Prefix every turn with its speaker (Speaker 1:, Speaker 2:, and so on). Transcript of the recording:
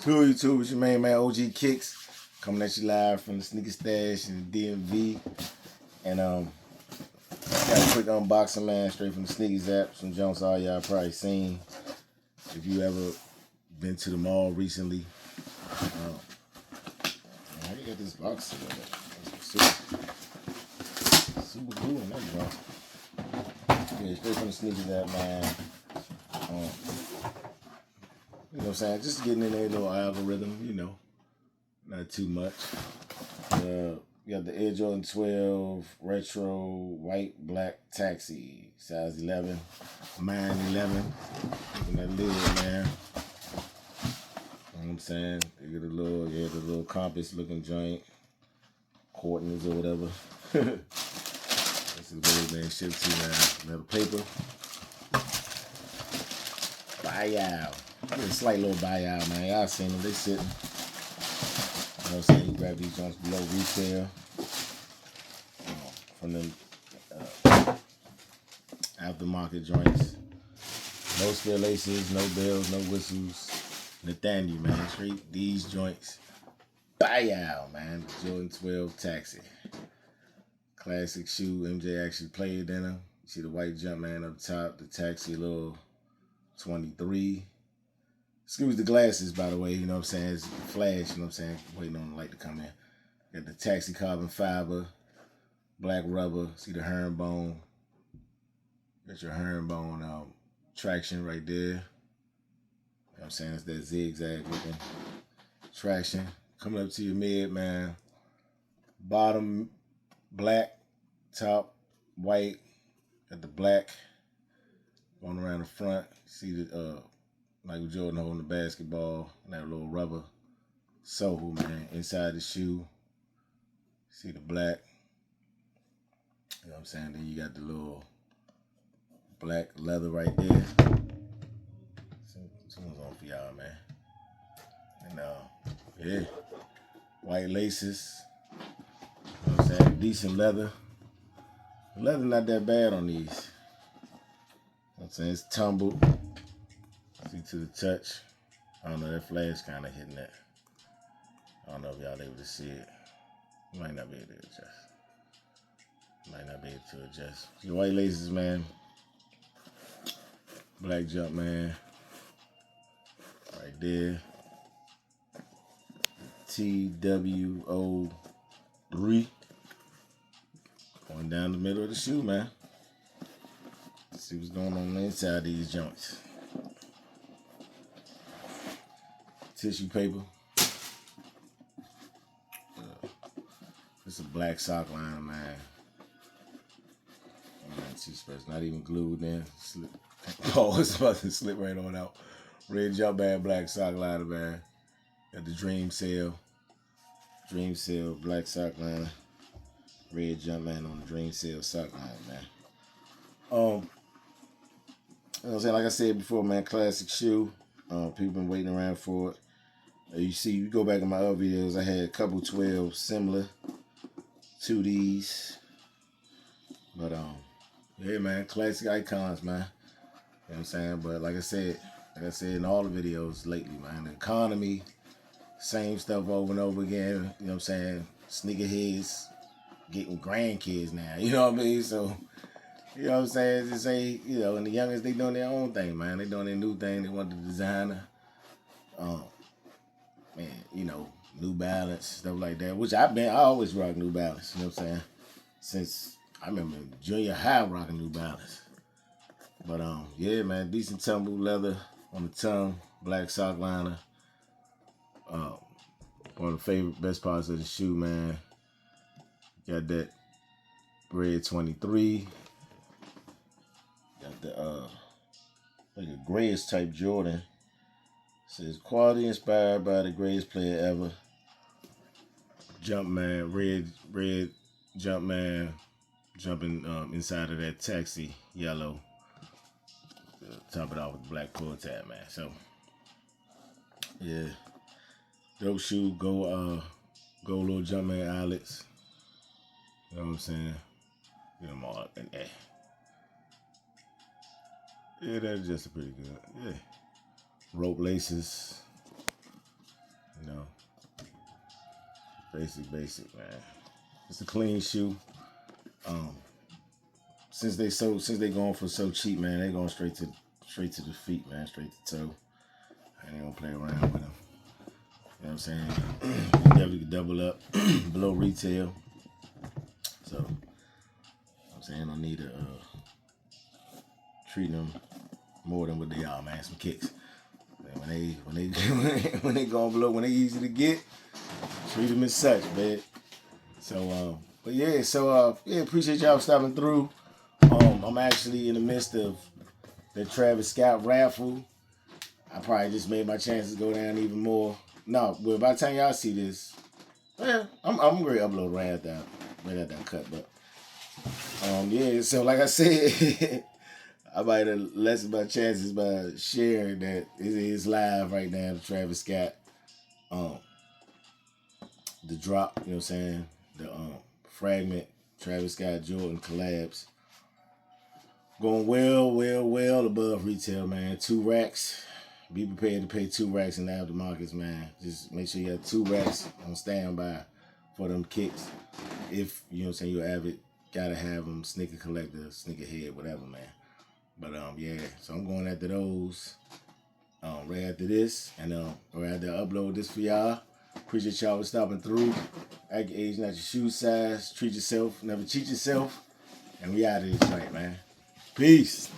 Speaker 1: Cool YouTube, it's your main man OG Kicks coming at you live from the sneaker stash in the DMV. And got a quick unboxing, man, straight from the sneakers app. Some jumps all y'all probably seen if you ever been to the mall recently. How you got this box together? Super cool in that box. Yeah, straight from the sneakers app, man. You know what I'm saying? Just getting in their little algorithm, you know. Not too much. You got the Air Jordan 12 Retro White Black Taxi, size 11, mine 11. Look at that lid, man. You know what I'm saying? They get the little compass looking joint, coordinates or whatever. This is what man shipped to, man. Metal paper. Buyout. A slight little buyout, man. Y'all seen them, they sitting. You know what I'm saying? You grab these joints below retail from the aftermarket joints. No spare laces, no bells, no whistles. Nathaniel, man. Straight these joints. Buyout, man. The Jordan 12 Taxi. Classic shoe. MJ actually played in them. You see the white Jumpman up top. The Taxi little 23. Excuse the glasses, by the way, you know what I'm saying? It's flash, you know what I'm saying? Waiting on the light to come in. Got the Taxi carbon fiber, black rubber. See the herringbone. Got your herringbone traction right there. You know what I'm saying? It's that zigzag looking traction. Coming up to your mid, man. Bottom black, top white. Got the black going around the front. See the Michael Jordan holding the basketball, and that little rubber sole, man, inside the shoe. See the black. You know what I'm saying? Then you got the little black leather right there. Someone's on for y'all, man. And yeah, white laces. You know what I'm saying? Decent leather. The leather not that bad on these. You know what I'm saying? It's tumbled. See to the touch. I don't know, that flash kind of hitting that. I don't know if y'all able to see it. You might not be able to adjust. Might not be able to adjust. Your white laces, man. Black jump, man. Right there. TWO3. Going down the middle of the shoe, man. Let's see what's going on inside of these joints. Tissue paper. It's a black sock liner, man. It's not even glued in. Oh, it's about to slip right on out. Red jump band, black sock liner, man. Got the Dream Sail. Dream Sail, black sock liner. Red jump man on the Dream Sail sock liner, man. You know what I'm saying? Like I said before, man, classic shoe. People been waiting around for it. You see, you go back in my other videos, I had a couple 12 similar to these. But, yeah, man, classic icons, man. You know what I'm saying? But like I said in all the videos lately, man, the economy, same stuff over and over again. You know what I'm saying? Sneakerheads getting grandkids now. You know what I mean? So, you know what I'm saying? Just say, you know, and the youngest, they doing their own thing, man. They doing their new thing. They want the designer. Man, you know, New Balance, stuff like that. Which I always rock New Balance, you know what I'm saying? Since I remember junior high rocking New Balance. But yeah, man, decent tumble leather on the tongue, black sock liner. One of the best parts of the shoe, man. Got that red 23. Got the like a grayish type Jordan. Says quality inspired by the greatest player ever. Jumpman, red Jumpman jumping inside of that Taxi yellow. Top it off with black pull tab, man. So yeah, dope shoe. Go little Jumpman eyelets. You know what I'm saying? Get them all in there. Yeah, that's just pretty good. Yeah. Rope laces. You know, basic, man. It's a clean shoe. Since they going for so cheap, man, they going straight to the feet, man, straight to toe. I ain't gonna play around with them. You know what I'm saying? You definitely can double up below retail. So, you know what I'm saying, don't need to treat them more than what they are, man. Some kicks. Man, when they going below, when they easy to get, treat them as such, man. So, but yeah, appreciate y'all stopping through. I'm actually in the midst of the Travis Scott raffle. I probably just made my chances go down even more. No, but by the time y'all see this, well, I'm going to upload right after that cut. But yeah, so like I said, I might have lessened my chances by sharing that it is live right now. The Travis Scott, the drop. You know what I'm saying? The fragment Travis Scott Jordan collabs. Going well above retail, man. 2 racks. Be prepared to pay 2 racks in the aftermarkets, man. Just make sure you have 2 racks on standby for them kicks. If, you know what I'm saying, you're avid, gotta have them, sneaker collector, sneaker head, whatever, man. But, yeah, so I'm going after those right after this. And right after I upload this for y'all. Appreciate y'all for stopping through. Act your age, not your shoe size. Treat yourself, never cheat yourself. And we out of this joint, man. Peace.